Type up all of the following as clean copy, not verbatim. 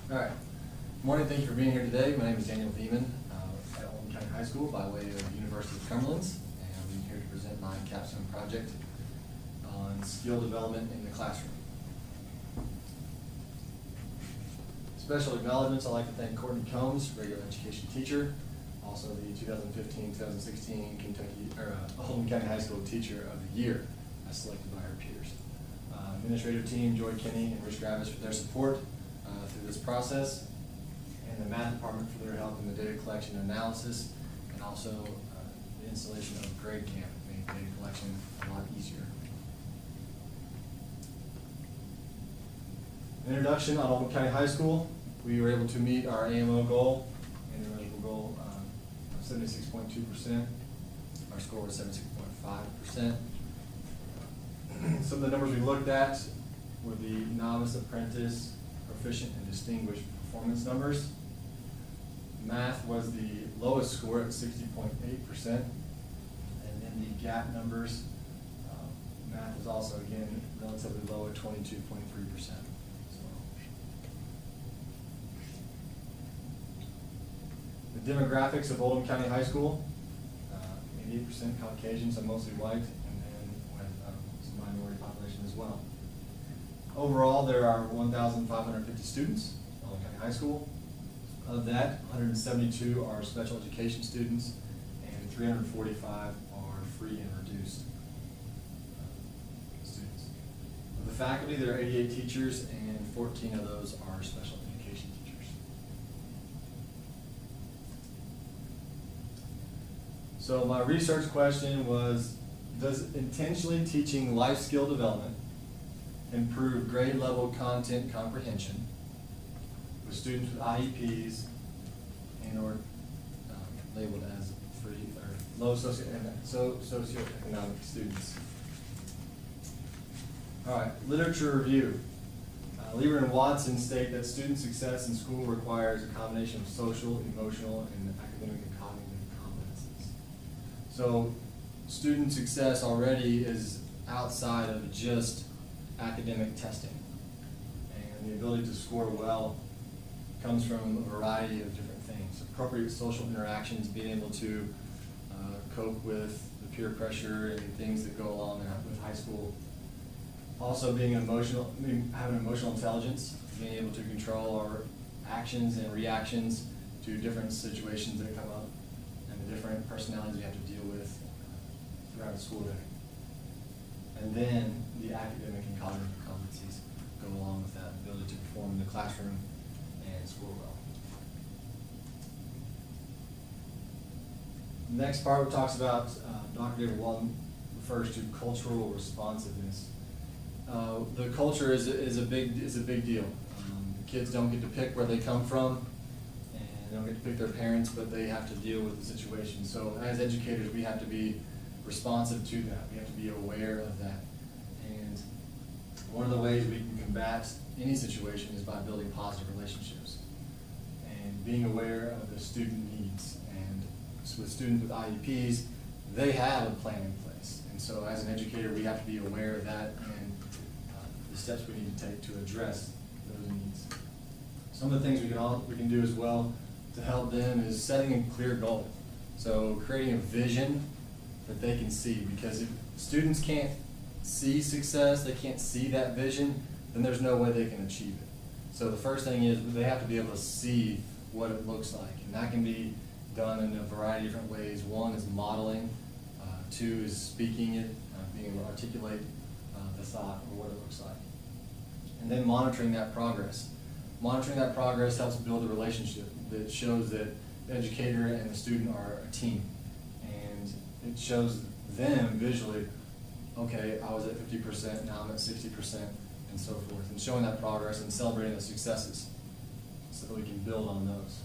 All right. Morning, thank you for being here today. My name is Daniel Veman at Oldham County High School by way of University of Cumberlands, and I'm here to present my Capstone project on skill development in the classroom. Special acknowledgements, I'd like to thank Courtney Combs, regular education teacher, also the 2015-2016 Oldham County High School Teacher of the Year, as selected by her peers. Administrative team, Joy Kinney and Rich Gravis, for their support through this process, and the math department for their help in the data collection and analysis, and also the installation of Grade Camp made data collection a lot easier. Introduction on Oldham County High School. We were able to meet our AMO goal and the eligible goal of 76.2%. Our score was 76.5%. Some of the numbers we looked at were the novice, apprentice, proficient, and distinguished performance numbers. Math was the lowest score at 60.8%. And then the gap numbers, math was also, again, relatively low at 22.3%. The demographics of Oldham County High School, 88% Caucasian, so mostly white, and then with some minority population as well. Overall, there are 1,550 students at Oldham County High School. Of that, 172 are special education students, and 345 are free and reduced students. Of the faculty, there are 88 teachers, and 14 of those are special education teachers. So my research question was, does intentionally teaching life skill development improve grade level content comprehension with students with IEPs and or labeled as free or low socioeconomic students? All right, literature review. Lieber and Watson state that student success in school requires a combination of social, emotional, and academic and cognitive competencies. So student success already is outside of just academic testing, and the ability to score well comes from a variety of different things. Appropriate social interactions, being able to cope with the peer pressure and things that go along with high school. Also having emotional intelligence, being able to control our actions and reactions to different situations that come up and the different personalities we have to deal with throughout the school day. And then the academic and cognitive competencies go along with that ability to perform in the classroom and score well. The next part talks about, Dr. David Walton refers to cultural responsiveness. The culture is a big deal. Kids don't get to pick where they come from, and they don't get to pick their parents, but they have to deal with the situation. So as educators, we have to be responsive to that. We have to be aware of that. And one of the ways we can combat any situation is by building positive relationships and being aware of the student needs. And so with students with IEPs, they have a plan in place. And so as an educator, we have to be aware of that and the steps we need to take to address those needs. Some of the things we can do as well to help them is setting a clear goal. So creating a vision that they can see, because if students can't see success, they can't see that vision, then there's no way they can achieve it. So the first thing is they have to be able to see what it looks like, and that can be done in a variety of different ways. One is modeling, two is speaking it, being able to articulate the thought or what it looks like. And then monitoring that progress. Monitoring that progress helps build a relationship that shows that the educator and the student are a team. It shows them visually, okay, I was at 50%, now I'm at 60%, and so forth. And showing that progress and celebrating the successes so that we can build on those.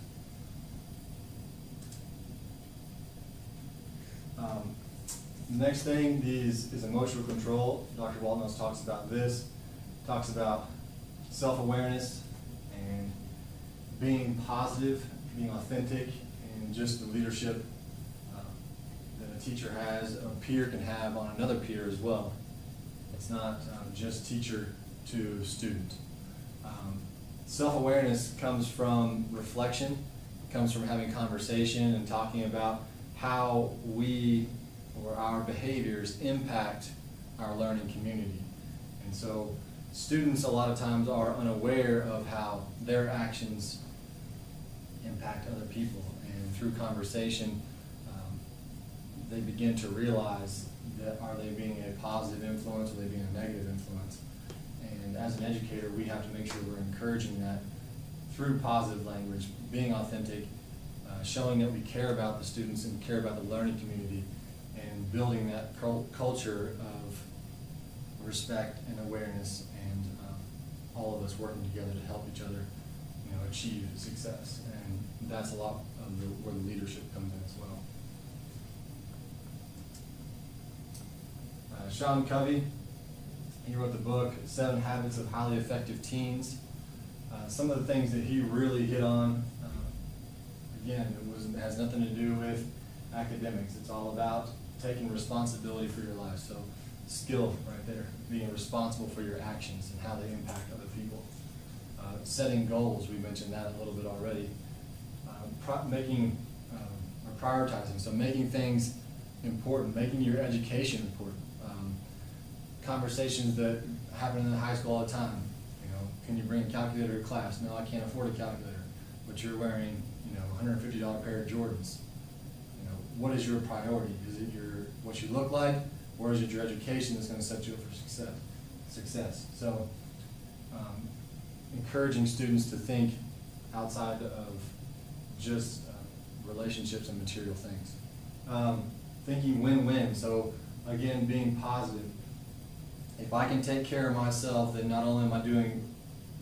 The next thing is emotional control. Dr. Walton talks about this. Talks about self-awareness and being positive, being authentic, and just the leadership that a teacher has, a peer can have on another peer as well. It's not just teacher to student. Self-awareness comes from reflection, comes from having conversation and talking about how we or our behaviors impact our learning community. And so students a lot of times are unaware of how their actions impact other people, and through conversation they begin to realize that are they being a positive influence or are they being a negative influence. And as an educator, we have to make sure we're encouraging that through positive language, being authentic, showing that we care about the students and care about the learning community, and building that culture of respect and awareness, and all of us working together to help each other, achieve success. And that's a lot of where the leadership comes in as well. Sean Covey, he wrote the book 7 Habits of Highly Effective Teens. Some of the things that he really hit on, again, it has nothing to do with academics. It's all about taking responsibility for your life. So skill right there, being responsible for your actions and how they impact other people. Setting goals, we mentioned that a little bit already. Prioritizing, so making things important, making your education important. Conversations that happen in the high school all the time. Can you bring a calculator to class? No, I can't afford a calculator. But you're wearing, $150 pair of Jordans. What is your priority? Is it what you look like, or is it your education that's going to set you up for success? So, encouraging students to think outside of just relationships and material things. Thinking win-win. So, again, being positive. If I can take care of myself, then not only am I doing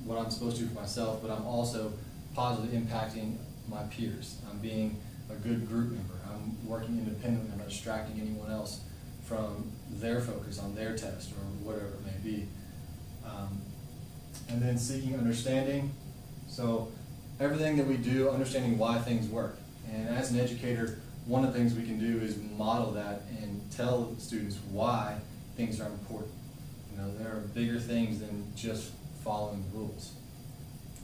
what I'm supposed to do for myself, but I'm also positively impacting my peers. I'm being a good group member. I'm working independently. I'm not distracting anyone else from their focus on their test or whatever it may be. And then seeking understanding. So everything that we do, understanding why things work. And as an educator, one of the things we can do is model that and tell students why things are important. There are bigger things than just following the rules.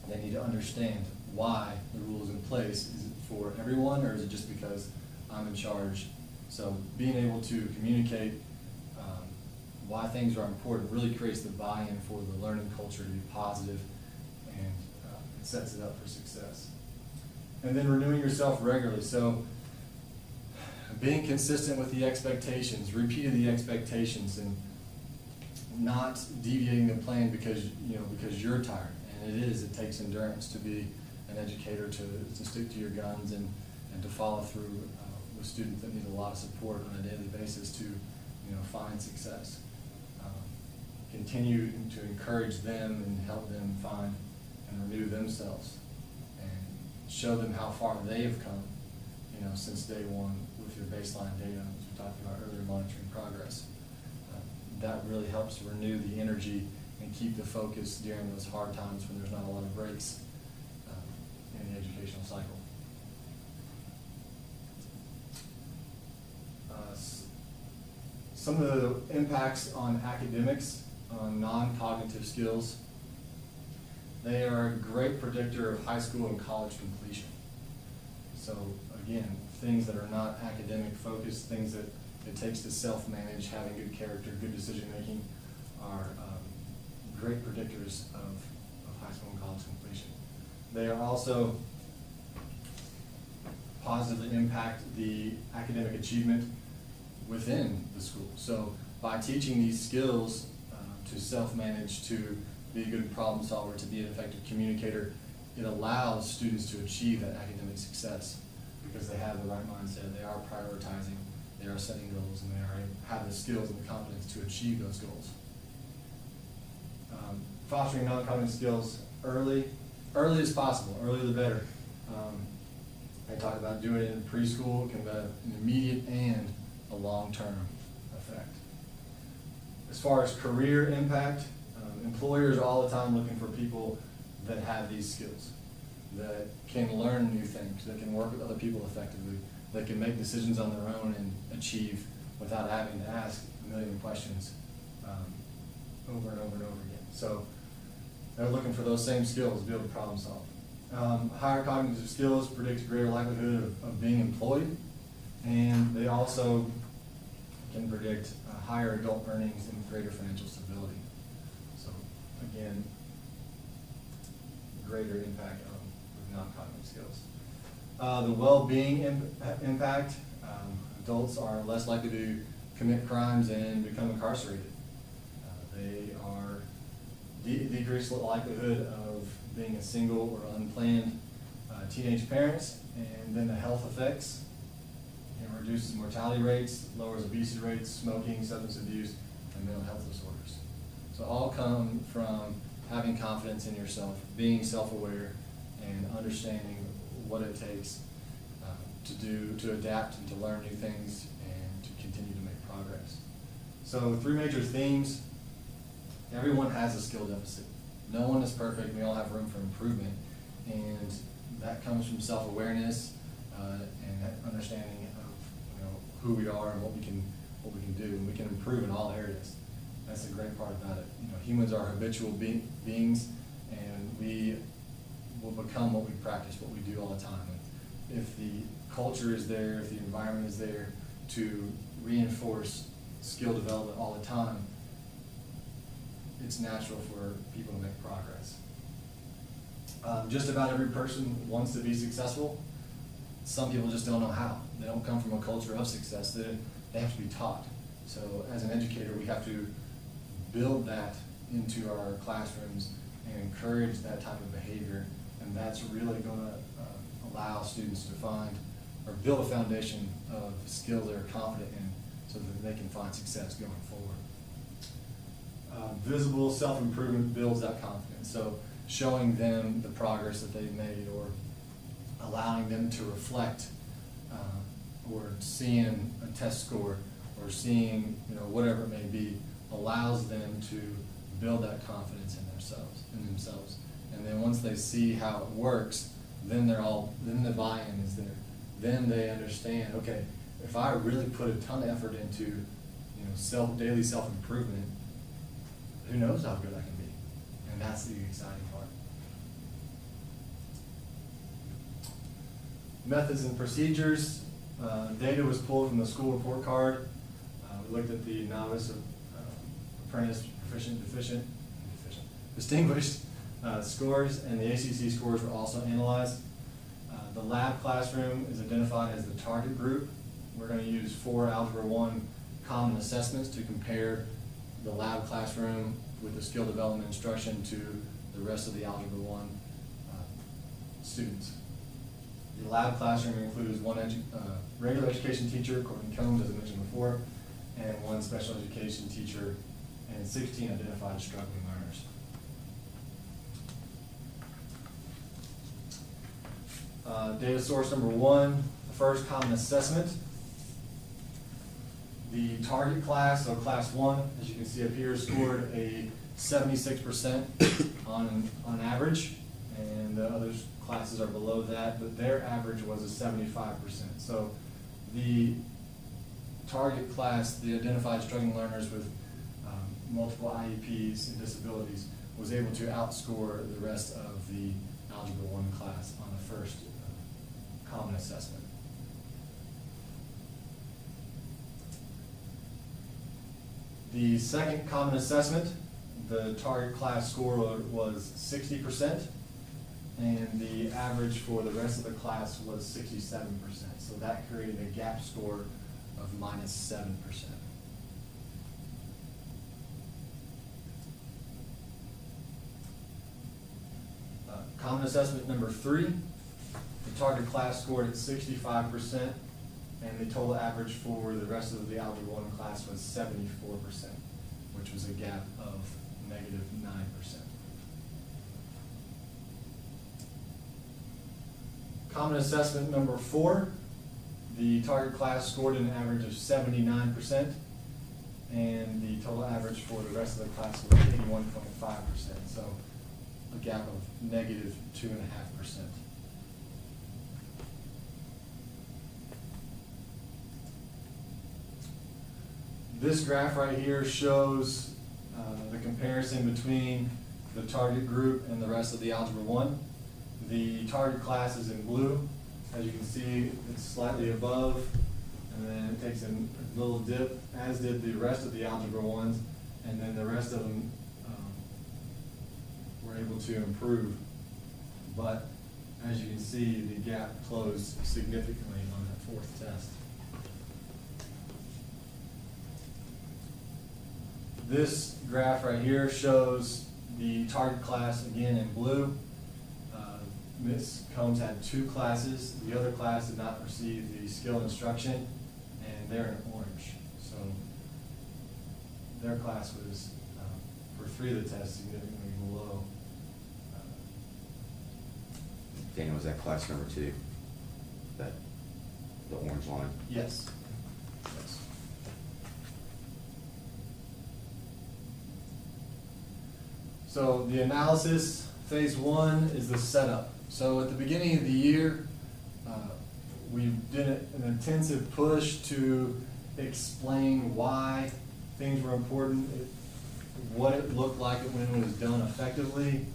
They need to understand why the rule is in place. Is it for everyone, or is it just because I'm in charge? So being able to communicate why things are important really creates the buy-in for the learning culture to be positive, and it sets it up for success. And then renewing yourself regularly. So being consistent with the expectations, repeating the expectations, and not deviating the plan because you're tired. And it takes endurance to be an educator, to stick to your guns and to follow through with students that need a lot of support on a daily basis to find success. Continue to encourage them and help them find and renew themselves, and show them how far they have come since day one with your baseline data, as we talked about earlier, monitoring progress. That really helps renew the energy and keep the focus during those hard times when there's not a lot of breaks in the educational cycle. Some of the impacts on academics, on non-cognitive skills, they are a great predictor of high school and college completion. So again, things that are not academic focused, things that it takes to self-manage, having good character, good decision-making, are great predictors of high school and college completion. They are also positively impact the academic achievement within the school. So by teaching these skills to self-manage, to be a good problem solver, to be an effective communicator, it allows students to achieve that academic success because they have the right mindset, they are prioritizing, they are setting goals, and they have the skills and the confidence to achieve those goals. Fostering non-cognitive skills early as possible, earlier the better. I talk about doing it in preschool. It can have an immediate and a long-term effect. As far as career impact, employers are all the time looking for people that have these skills, that can learn new things, that can work with other people effectively, that can make decisions on their own and achieve without having to ask a million questions over and over and over again. So they're looking for those same skills to be able to problem solve. Higher cognitive skills predict greater likelihood of being employed, and they also can predict higher adult earnings and greater financial stability. So again, greater impact of non-cognitive skills. The well-being impact, adults are less likely to commit crimes and become incarcerated. They are decreased likelihood of being a single or unplanned teenage parents, and then the health effects. It reduces mortality rates, lowers obesity rates, smoking, substance abuse, and mental health disorders. So all come from having confidence in yourself, being self-aware, and understanding what it takes to adapt and to learn new things and to continue to make progress. So 3 major themes. Everyone has a skill deficit. No one is perfect. We all have room for improvement, and that comes from self-awareness and that understanding of who we are and what we can do, and we can improve in all areas. That's the great part about it. Humans are habitual beings, and we will become what we practice, what we do all the time. And if the culture is there, if the environment is there to reinforce skill development all the time, it's natural for people to make progress. Just about every person wants to be successful. Some people just don't know how. They don't come from a culture of success. They have to be taught. So as an educator, we have to build that into our classrooms and encourage that type of behavior, and that's really going to allow students to find or build a foundation of skills they're confident in so that they can find success going forward. Visible self-improvement builds that confidence. So showing them the progress that they've made, or allowing them to reflect, or seeing a test score, or seeing whatever it may be, allows them to build that confidence in themselves. And then once they see how it works, then the buy-in is there. Then they understand, okay, if I really put a ton of effort into daily self-improvement, who knows how good I can be? And that's the exciting part. Methods and procedures. Data was pulled from the school report card. We looked at the novice, apprentice, proficient, deficient, distinguished scores, and the ACC scores were also analyzed. The lab classroom is identified as the target group. We're going to use 4 Algebra 1 common assessments to compare the lab classroom with the skill development instruction to the rest of the Algebra 1 students. The lab classroom includes 1 regular education teacher, Courtney Combs, as I mentioned before, and 1 special education teacher, and 16 identified struggling learners. Data source number 1, the first common assessment. The target class, so class 1, as you can see up here, scored a 76% on average, and the other classes are below that, but their average was a 75%. So the target class, the identified struggling learners with multiple IEPs and disabilities, was able to outscore the rest of the Algebra 1 class on the first common assessment. The second common assessment, the target class score was 60%, and the average for the rest of the class was 67%. So that created a gap score of -7%. Common assessment number 3, the target class scored at 65%, and the total average for the rest of the Algebra 1 class was 74%, which was a gap of -9%. Common assessment number 4, the target class scored an average of 79%, and the total average for the rest of the class was 81.5%, so a gap of -2.5%. This graph right here shows the comparison between the target group and the rest of the Algebra 1. The target class is in blue. As you can see, it's slightly above, and then it takes a little dip, as did the rest of the Algebra 1s, and then the rest of them were able to improve. But as you can see, the gap closed significantly on that fourth test. This graph right here shows the target class again in blue. Ms. Combs had 2 classes. The other class did not receive the skill instruction, and they're in orange. So their class was, for 3 of the tests, significantly below. Daniel, was that class number 2? The orange line? Yes. Yes. So the analysis, phase 1 is the setup. So at the beginning of the year, we did an intensive push to explain why things were important, what it looked like when it was done effectively,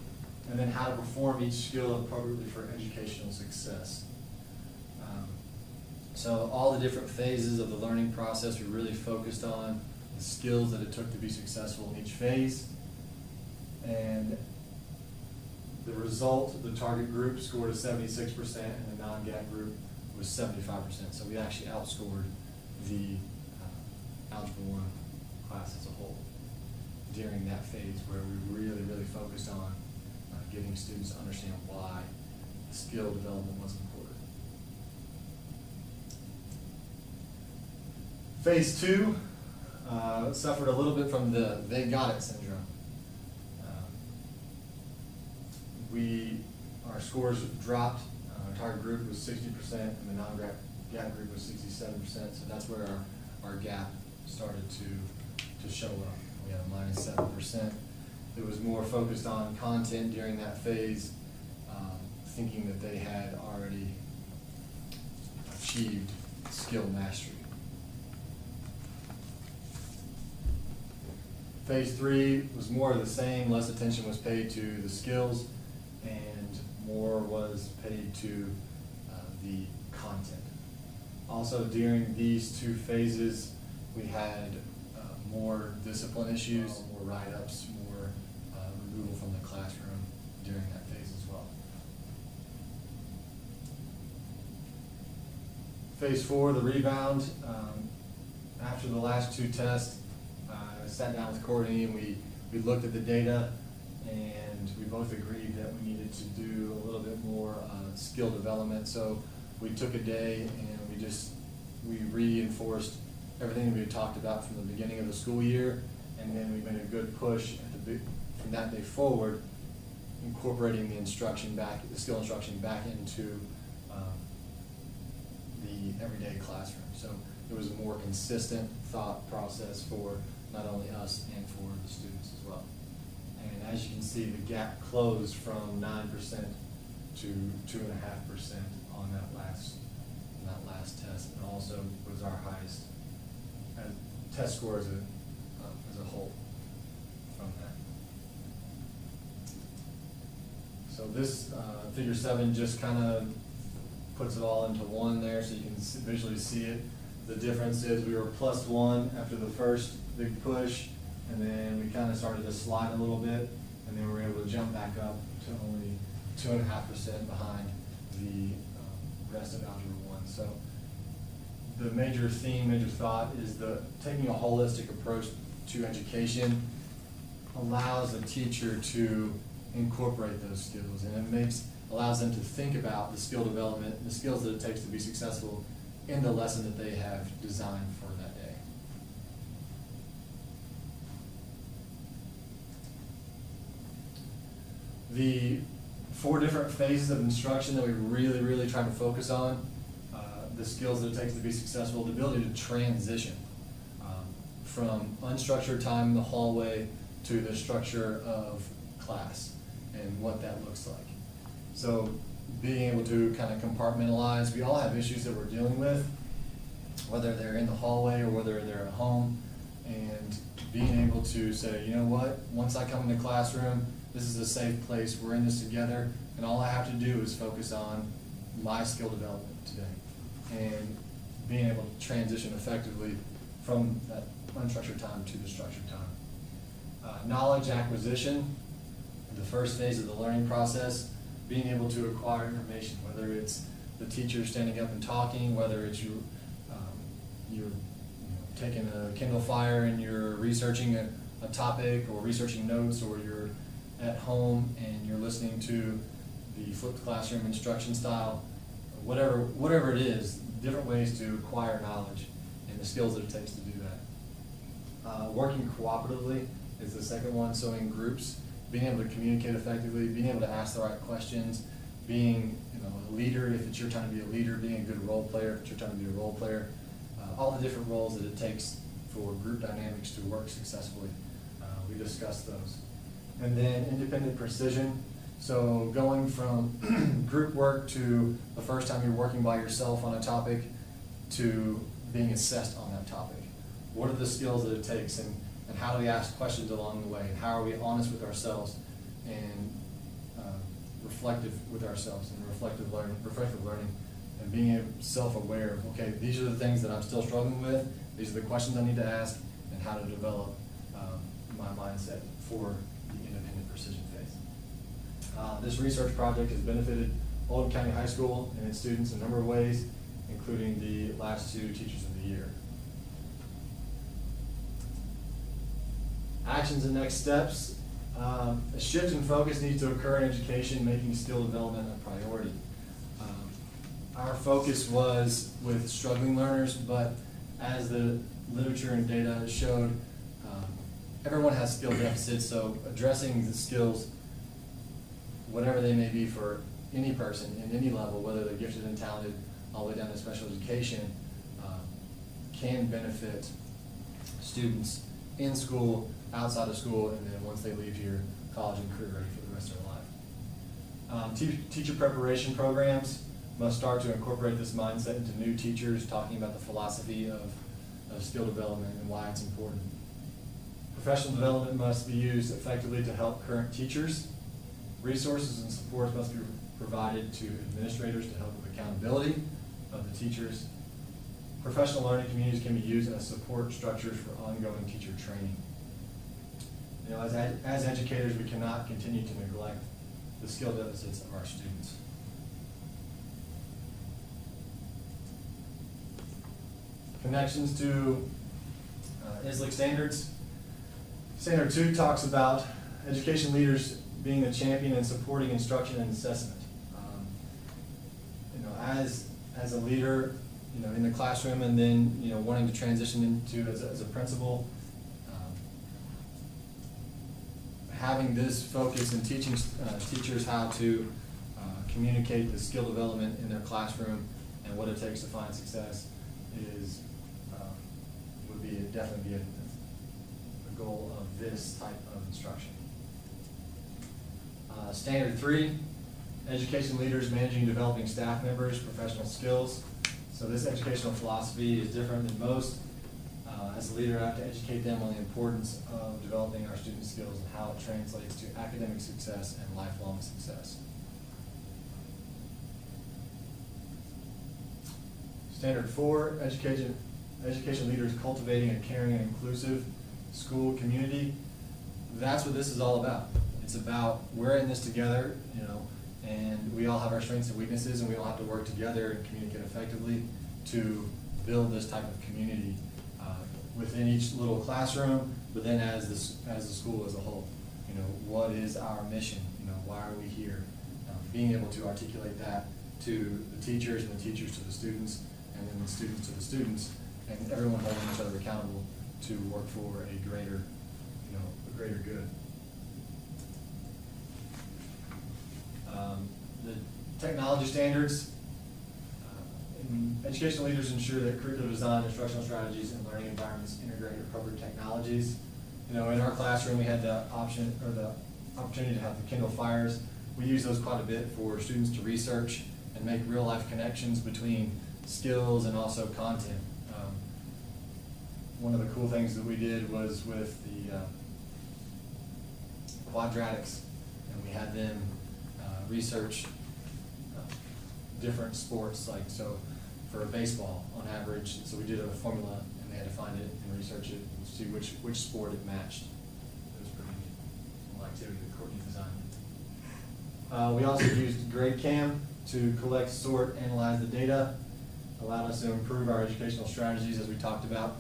and then how to perform each skill appropriately for educational success. So all the different phases of the learning process, we really focused on the skills that it took to be successful in each phase. And the result, the target group scored a 76%, and the non-GAT group was 75%. So we actually outscored the Algebra 1 class as a whole during that phase, where we really focused on getting students to understand why skill development was important. Phase 2 suffered a little bit from the "they got it" syndrome. Our scores dropped. Our target group was 60%, and the non-GAT group was 67%. So that's where our gap started to show up. We had a -7%. It was more focused on content during that phase, thinking that they had already achieved skill mastery. Phase 3 was more of the same. Less attention was paid to the skills, and more was paid to the content. Also, during these 2 phases, we had more discipline issues, more write-ups, more removal from the classroom during that phase as well. Phase 4, the rebound. After the last 2 tests, I sat down with Courtney and we looked at the data, and we both agreed that we needed to do a little bit more skill development. So we took a day and we reinforced everything we had talked about from the beginning of the school year, and then we made a good push from that day forward, incorporating the skill instruction back into the everyday classroom. So it was a more consistent thought process for not only us and for the students as well. And as you can see, the gap closed from 9% to 2.5% on that last test, and also was our highest test score as a whole from that. So this figure 7 just kind of puts it all into one there, so you can visually see it. The difference is we were +1 after the first big push, and then we kind of started to slide a little bit, and then we were able to jump back up to only 2.5% behind the rest of Algebra 1. So the major theme, major thought is taking a holistic approach to education allows the teacher to incorporate those skills, and it allows them to think about the skill development, the skills that it takes to be successful in the lesson that they have designed for that day. The 4 different phases of instruction that we really try to focus on, the skills that it takes to be successful, the ability to transition from unstructured time in the hallway to the structure of class and what that looks like. So being able to kind of compartmentalize, we all have issues that we're dealing with, whether they're in the hallway or whether they're at home, and being able to say, you know what, once I come in the classroom, this is a safe place, we're in this together, and all I have to do is focus on my skill development today, and being able to transition effectively from that unstructured time to the structured time. Knowledge acquisition, the first phase of the learning process, being able to acquire information, whether it's the teacher standing up and talking, whether it's you're taking a Kindle Fire and you're researching a topic or researching notes, or you're at home and you're listening to the flipped classroom instruction style, whatever it is, different ways to acquire knowledge and the skills that it takes to do that. Working cooperatively is the second one, so in groups, being able to communicate effectively, being able to ask the right questions, being a leader if it's your time to be a leader, being a good role player if it's your time to be a role player, all the different roles that it takes for group dynamics to work successfully. We discussed those. And then independent precision, so going from group work to the first time you're working by yourself on a topic to being assessed on that topic. What are the skills that it takes, and how do we ask questions along the way, and how are we honest with ourselves and reflective with ourselves, and reflective learning, and being self-aware of, okay, these are the things that I'm still struggling with, these are the questions I need to ask, and how to develop my mindset for the independent precision phase. This research project has benefited Oldham County High School and its students in a number of ways, including the last 2 Teachers of the Year. Actions and next steps. A shift in focus needs to occur in education, making skill development a priority. Our focus was with struggling learners, but as the literature and data showed, everyone has skill deficits, so addressing the skills, whatever they may be for any person in any level, whether they're gifted and talented all the way down to special education, can benefit students in school, outside of school, and then once they leave here, college and career ready for the rest of their life. Teacher preparation programs must start to incorporate this mindset into new teachers, talking about the philosophy of skill development and why it's important. Professional development must be used effectively to help current teachers. Resources and supports must be provided to administrators to help with accountability of the teachers. Professional learning communities can be used as support structures for ongoing teacher training. As educators, we cannot continue to neglect the skill deficits of our students. Connections to ISLIC standards. Standard 2 talks about education leaders being a champion and supporting instruction and assessment. As a leader, in the classroom, and then wanting to transition into as a principal, having this focus and teaching teachers how to communicate the skill development in their classroom and what it takes to find success would definitely be a goal of this type of instruction. Standard 3, education leaders managing and developing staff members, professional skills. So this educational philosophy is different than most. As a leader, I have to educate them on the importance of developing our student skills and how it translates to academic success and lifelong success. Standard 4, education leaders cultivating a caring and inclusive school community. That's what this is all about. It's about we're in this together, and we all have our strengths and weaknesses, and we all have to work together and communicate effectively to build this type of community within each little classroom, but then as the school as a whole. What is our mission? Why are we here? Being able to articulate that to the teachers, and the teachers to the students, and then the students to the students, and everyone holding each other accountable to work for a greater good. The technology standards. Educational leaders ensure that curriculum design, instructional strategies, and learning environments integrate appropriate technologies. In our classroom, we had the opportunity to have the Kindle Fires. We use those quite a bit for students to research and make real-life connections between skills and also content. One of the cool things that we did was with the quadratics and we had them research different sports, like, so for baseball, on average, so we did a formula, and they had to find it and research it and see which sport it matched. It was pretty neat, little activity that Courtney designed. We also used GradeCam to collect, sort, analyze the data, allowed us to improve our educational strategies, as we talked about,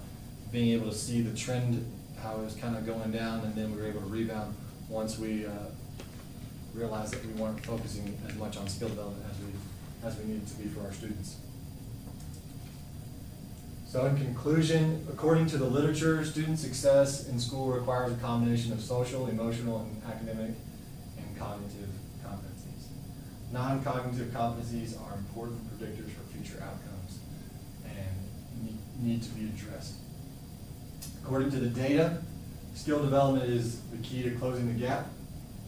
being able to see the trend, how it was kind of going down, and then we were able to rebound once we realized that we weren't focusing as much on skill development as we needed to be for our students. So in conclusion, according to the literature, student success in school requires a combination of social, emotional, and academic and cognitive competencies. Non-cognitive competencies are important predictors for future outcomes and need to be addressed. According to the data, skill development is the key to closing the gap.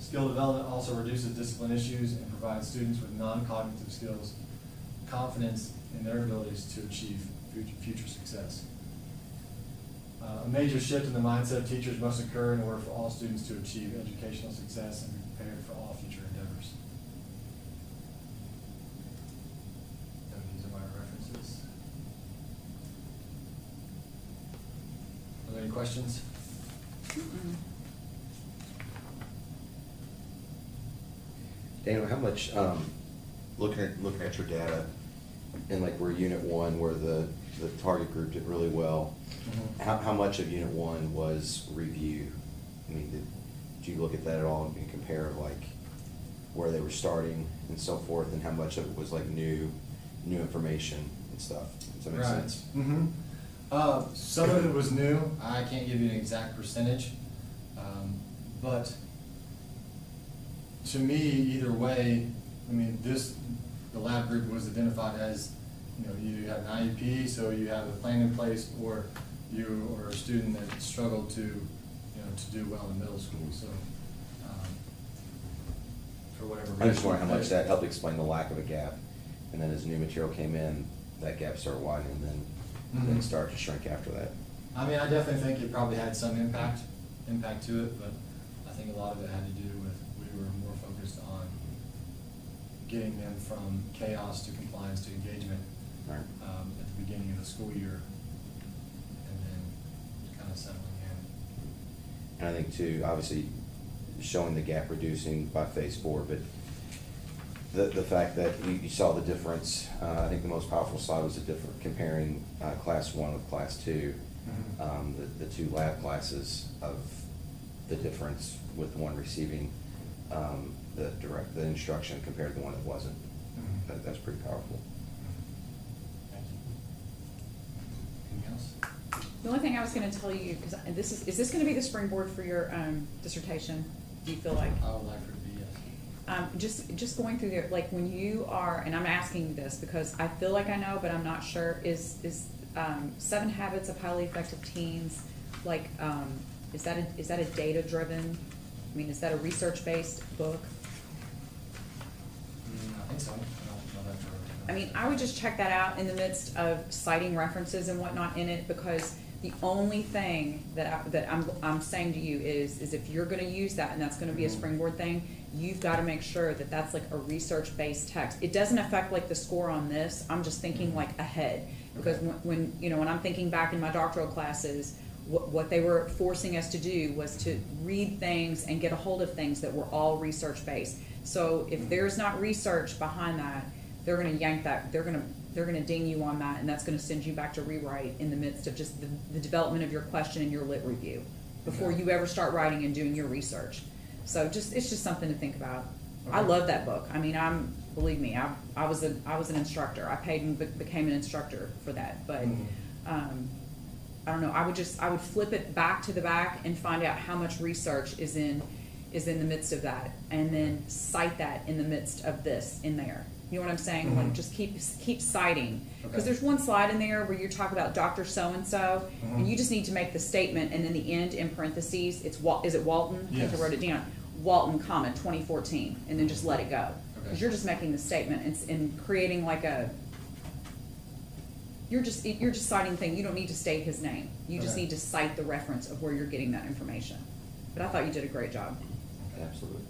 Skill development also reduces discipline issues and provides students with non-cognitive skills confidence in their abilities to achieve future success. A major shift in the mindset of teachers must occur in order for all students to achieve educational success and be prepared for all future endeavors. And these are my references. Are there any questions? Daniel, how much, looking at your data, and like where Unit 1, where the target group did really well, how much of Unit 1 was review? I mean, did you look at that at all and compare like where they were starting and so forth, and how much of it was like new information and stuff? Does that make sense? Some of it was new. I can't give you an exact percentage, but to me, either way, I mean, the lab group was identified as, either you have an IEP, so you have a plan in place, or you are a student that struggled to do well in middle school. So, for whatever reason. I just wonder how much that helped explain the lack of a gap, and then as new material came in, that gap started widening, and then it started to shrink after that. I mean, I definitely think it probably had some impact to it, but I think a lot of it had to do with we were more focused on getting them from chaos to compliance to engagement Right. At the beginning of the school year, and then kind of settling in. And I think too, obviously, showing the gap reducing by phase 4, but the fact that you saw the difference, I think the most powerful slide was the difference comparing class 1 with class 2, the two lab classes of the difference with one receiving the instruction compared to the one that wasn't. That's pretty powerful. Thank you. Anything else? The only thing I was going to tell you, because is this going to be the springboard for your dissertation? Do you feel like? I would like for it to be, yes. Just going through there, like when you are, and I'm asking you this because I feel like I know, but I'm not sure. Is 7 Habits of Highly Effective Teens, like, is that a data driven? I mean, is that a research based book? I think so. I don't know that for. I mean, I would just check that out in the midst of citing references and whatnot in it, because the only thing that I'm saying to you is if you're going to use that and that's going to be a springboard thing, you've got to make sure that that's like a research-based text. It doesn't affect like the score on this. I'm just thinking like ahead, because when I'm thinking back in my doctoral classes, what they were forcing us to do was to read things and get a hold of things that were all research-based. So if there's not research behind that, they're going to yank that. They're going to ding you on that, and that's going to send you back to rewrite in the midst of just the development of your question and your lit review before you ever start writing and doing your research. So it's just something to think about. I love that book. I mean, believe me, I was an instructor. I paid and became an instructor for that. But I don't know. I would flip it back to the back and find out how much research is in the midst of that, and then cite that in the midst of this in there. You know what I'm saying? Like just keep citing, because there's one slide in there where you talk about Dr. So-and-so, and you just need to make the statement, and then the end in parentheses, is it Walton? Yes. I think I wrote it down. Walton, 2014, and then just let it go. Because you're just making the statement and creating like a, you're just citing thing. You don't need to state his name. You just need to cite the reference of where you're getting that information. But I thought you did a great job. Absolutely.